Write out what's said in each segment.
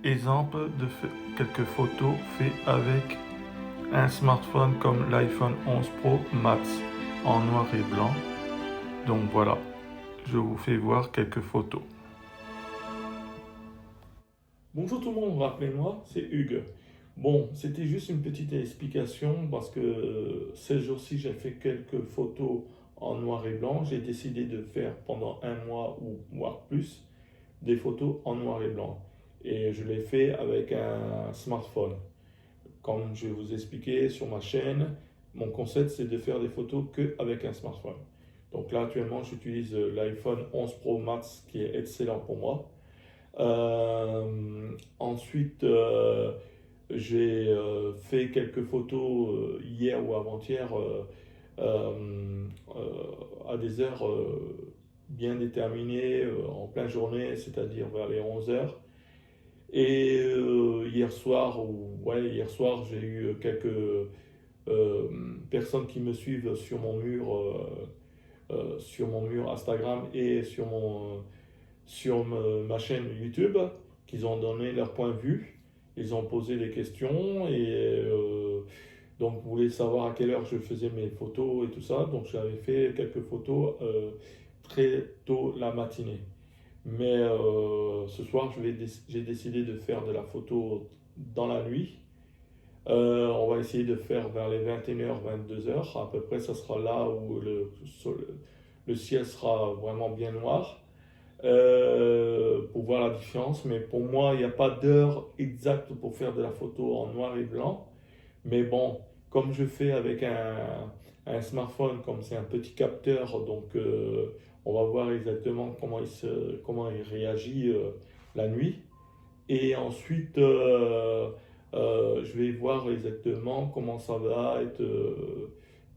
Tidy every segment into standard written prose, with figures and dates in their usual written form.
exemple de quelques photos faites avec un smartphone comme l'iPhone 11 Pro Max en noir et blanc. Donc voilà, je vous fais voir quelques photos. Bonjour tout le monde, rappelez-moi, c'est Hugues. Bon, c'était juste une petite explication parce que ces jours-ci j'ai fait quelques photos en noir et blanc. J'ai décidé de faire pendant un mois ou voire plus des photos en noir et blanc. Et je l'ai fait avec un smartphone. Comme je vais vous expliquer sur ma chaîne, mon concept c'est de faire des photos qu'avec un smartphone. Donc là actuellement j'utilise l'iPhone 11 Pro Max qui est excellent pour moi. Ensuite, j'ai fait quelques photos hier ou avant-hier à des heures bien déterminées, en pleine journée, c'est-à-dire vers les 11 heures. Et hier soir, j'ai eu quelques personnes qui me suivent sur mon mur Instagram et sur ma chaîne YouTube, qu'ils ont donné leur point de vue. Ils ont posé des questions et donc vous voulez savoir à quelle heure je faisais mes photos et tout ça. Donc j'avais fait quelques photos très tôt la matinée. Mais ce soir, j'ai décidé de faire de la photo dans la nuit. On va essayer de faire vers les 21h, 22h. À peu près, ça sera là où le ciel sera vraiment bien noir pour voir la différence. Mais pour moi, il n'y a pas d'heure exacte pour faire de la photo en noir et blanc. Mais bon, comme je fais avec un smartphone, comme c'est un petit capteur, donc on va voir exactement comment il réagit la nuit. Et ensuite, je vais voir exactement comment ça va être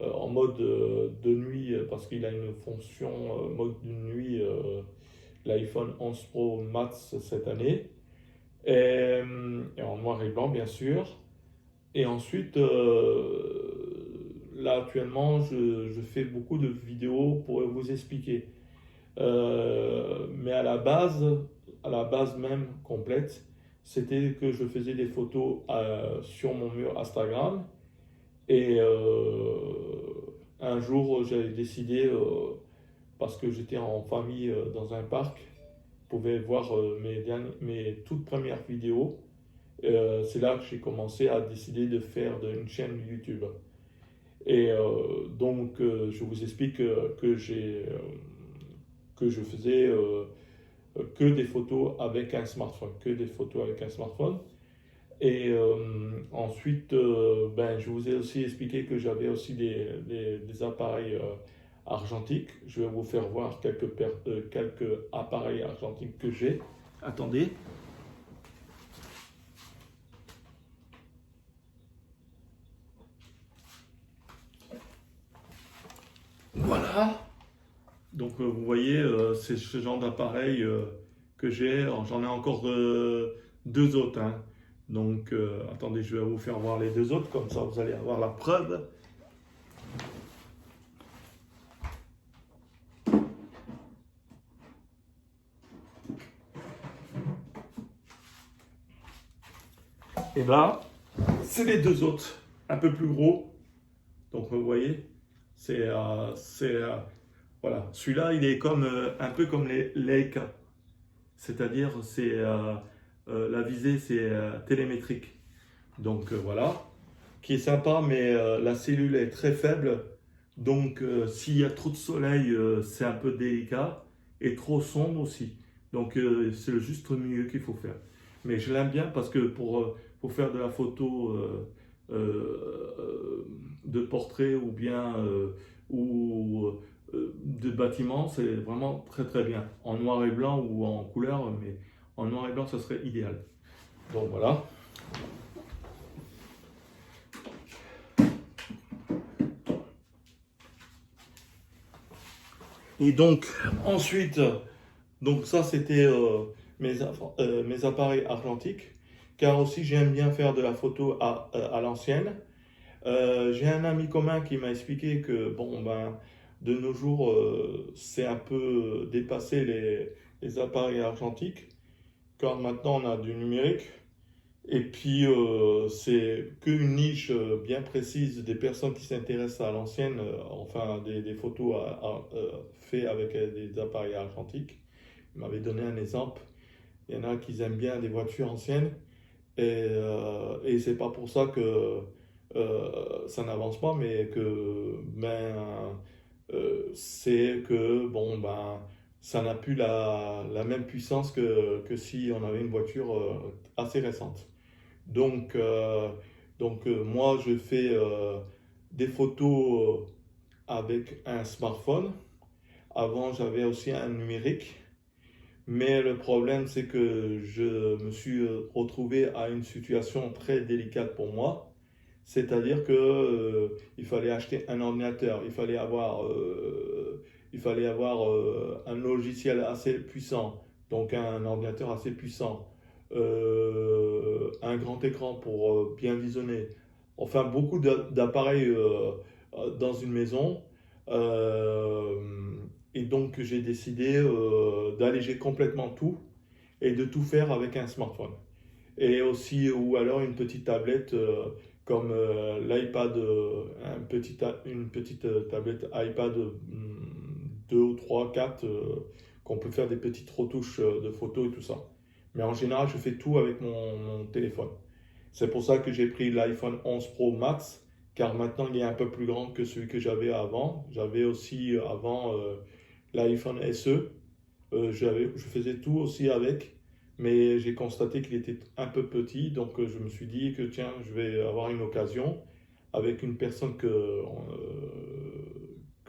en mode de nuit, parce qu'il a une fonction mode de nuit, l'iPhone 11 Pro Max cette année, et en noir et blanc bien sûr. Et ensuite, là actuellement, je fais beaucoup de vidéos pour vous expliquer. Mais à la base même complète, c'était que je faisais des photos sur mon mur Instagram. Et un jour, j'avais décidé, parce que j'étais en famille dans un parc, vous pouvez voir mes toutes premières vidéos. C'est là que j'ai commencé à décider de faire une chaîne YouTube. Et donc, je vous explique que je faisais que des photos avec un smartphone, que des photos avec un smartphone. Et ensuite, je vous ai aussi expliqué que j'avais aussi des appareils argentiques. Je vais vous faire voir quelques appareils argentiques que j'ai. Attendez. Voilà. Donc vous voyez, c'est ce genre d'appareil que j'ai. Alors, j'en ai encore deux autres, hein. Donc attendez, je vais vous faire voir les deux autres, comme ça vous allez avoir la preuve. Et là, c'est les deux autres, un peu plus gros. Donc vous voyez, voilà. Celui-là, il est comme un peu comme les Leica, c'est-à-dire la visée, c'est télémétrique. Donc voilà, qui est sympa, mais la cellule est très faible. Donc s'il y a trop de soleil, c'est un peu délicat, et trop sombre aussi. Donc c'est le juste milieu qu'il faut faire. Mais je l'aime bien parce que pour faire de la photo de portrait ou bien de bâtiment, c'est vraiment très très bien. En noir et blanc ou en couleur, mais en noir et blanc, ça serait idéal. Donc voilà. Et donc ensuite, donc ça c'était mes appareils argentiques, car aussi j'aime bien faire de la photo à l'ancienne. J'ai un ami commun qui m'a expliqué que bon ben de nos jours c'est un peu dépassé les appareils argentiques, car maintenant on a du numérique. Et puis, c'est qu'une niche bien précise des personnes qui s'intéressent à l'ancienne, enfin des photos faites avec des appareils argentiques. Il m'avait donné un exemple. Il y en a qui aiment bien des voitures anciennes et c'est pas pour ça que ça n'avance pas, mais que c'est que bon ben ça n'a plus la même puissance que si on avait une voiture assez récente. Donc, moi, je fais des photos avec un smartphone. Avant, j'avais aussi un numérique. Mais le problème, c'est que je me suis retrouvé à une situation très délicate pour moi. C'est-à-dire que il fallait acheter un ordinateur, il fallait avoir un logiciel assez puissant, donc un ordinateur assez puissant, un grand écran pour bien visionner, enfin beaucoup d'appareils dans une maison. Euh, et donc j'ai décidé d'alléger complètement tout et de tout faire avec un smartphone. Et aussi, ou alors une petite tablette comme l'iPad, une petite tablette iPad 2 ou 3, 4, qu'on peut faire des petites retouches de photos et tout ça. Mais en général, je fais tout avec mon téléphone. C'est pour ça que j'ai pris l'iPhone 11 Pro Max, car maintenant il est un peu plus grand que celui que j'avais avant. J'avais aussi avant l'iPhone SE. Je faisais tout aussi avec, mais j'ai constaté qu'il était un peu petit, donc je me suis dit que tiens, je vais avoir une occasion avec une personne que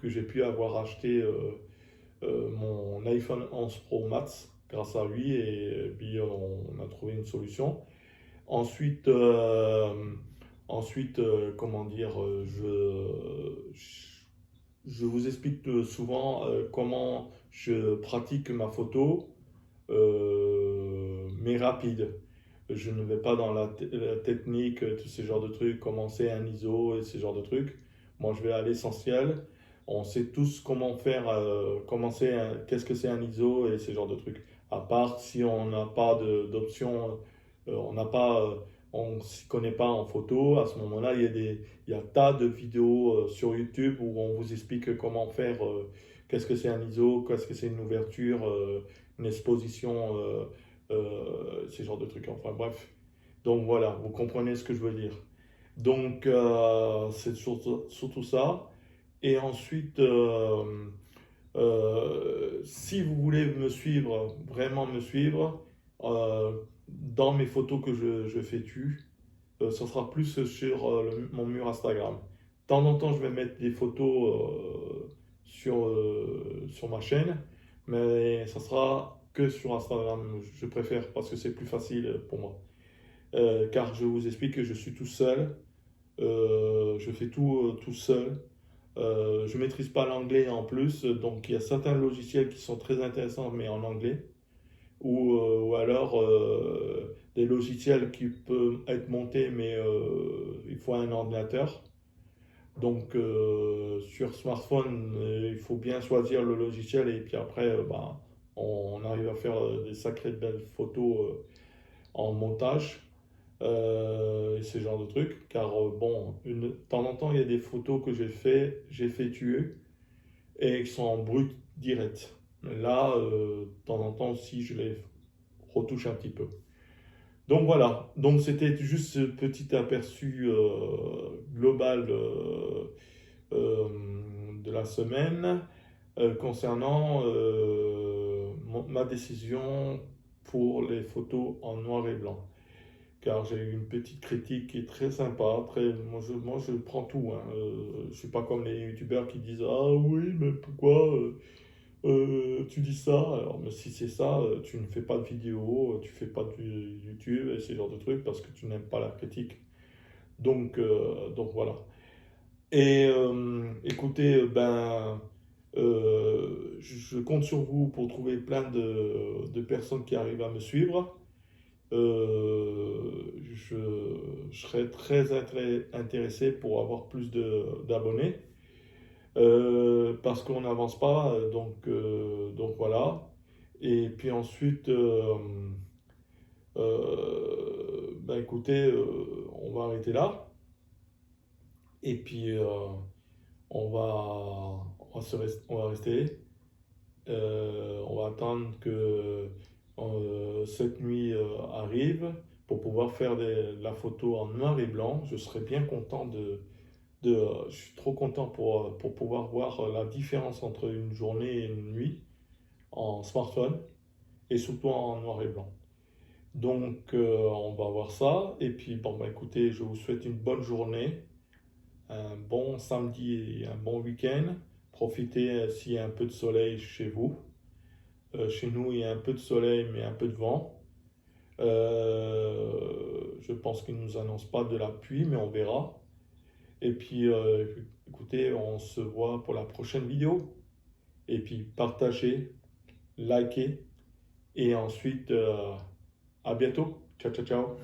j'ai pu avoir acheté mon iPhone 11 Pro Max grâce à lui, et puis on a trouvé une solution. Ensuite, comment dire, je vous explique souvent comment je pratique ma photo, mais rapide. Je ne vais pas dans la technique, tous ces genres de trucs, commencer un ISO et ces genres de trucs. Moi, je vais à l'essentiel. On sait tous comment faire, qu'est-ce que c'est un ISO et ces genres de trucs. À part si on n'a pas d'option, on n'a pas, on s'y connaît pas en photo. À ce moment-là, il y a tas de vidéos sur YouTube où on vous explique comment faire, qu'est-ce que c'est un ISO, qu'est-ce que c'est une ouverture, une exposition. Ces genres de trucs. Enfin bref. Donc voilà, vous comprenez ce que je veux dire. Donc c'est surtout ça. Et ensuite, si vous voulez me suivre, vraiment me suivre, dans mes photos que je fais ce sera plus sur mon mur Instagram. De temps en temps, je vais mettre des photos sur ma chaîne, mais ça sera que sur Instagram. Je préfère parce que c'est plus facile pour moi. Car je vous explique que je suis tout seul, je fais tout seul. Je maîtrise pas l'anglais en plus, donc il y a certains logiciels qui sont très intéressants, mais en anglais, ou alors des logiciels qui peuvent être montés, mais il faut un ordinateur. Donc sur smartphone, il faut bien choisir le logiciel et puis après, bah, on arrive à faire des sacrées belles photos en montage et ce genre de trucs. Car bon, de temps en temps, il y a des photos que j'ai fait tuer et qui sont en brut direct. Là, de temps en temps aussi, je les retouche un petit peu. Donc voilà, donc c'était juste ce petit aperçu global euh, de la semaine concernant ma décision pour les photos en noir et blanc. Car j'ai eu une petite critique qui est très sympa, moi je prends tout. Hein. Je suis pas comme les youtubeurs qui disent ah oui, mais pourquoi tu dis ça? Alors, mais si c'est ça, tu ne fais pas de vidéo, tu fais pas de YouTube et ce genre de trucs parce que tu n'aimes pas la critique. Donc voilà. Et écoutez, je compte sur vous pour trouver plein de personnes qui arrivent à me suivre. Je serais très intéressé pour avoir plus d'abonnés. Parce qu'on n'avance pas, donc voilà. Et puis ensuite, Écoutez, on va arrêter là. Et puis, on va rester. On va attendre que cette nuit arrive pour pouvoir faire la photo en noir et blanc. Je serais bien content je suis trop content pour pouvoir voir la différence entre une journée et une nuit en smartphone et surtout en noir et blanc. Donc, on va voir ça. Et puis, bon, écoutez, je vous souhaite une bonne journée, un bon samedi et un bon week-end. Profitez s'il y a un peu de soleil chez vous. Chez nous, il y a un peu de soleil, mais un peu de vent. Je pense qu'ils ne nous annoncent pas de la pluie, mais on verra. Et puis, écoutez, on se voit pour la prochaine vidéo. Et puis, partagez, likez. Et ensuite, à bientôt. Ciao, ciao, ciao.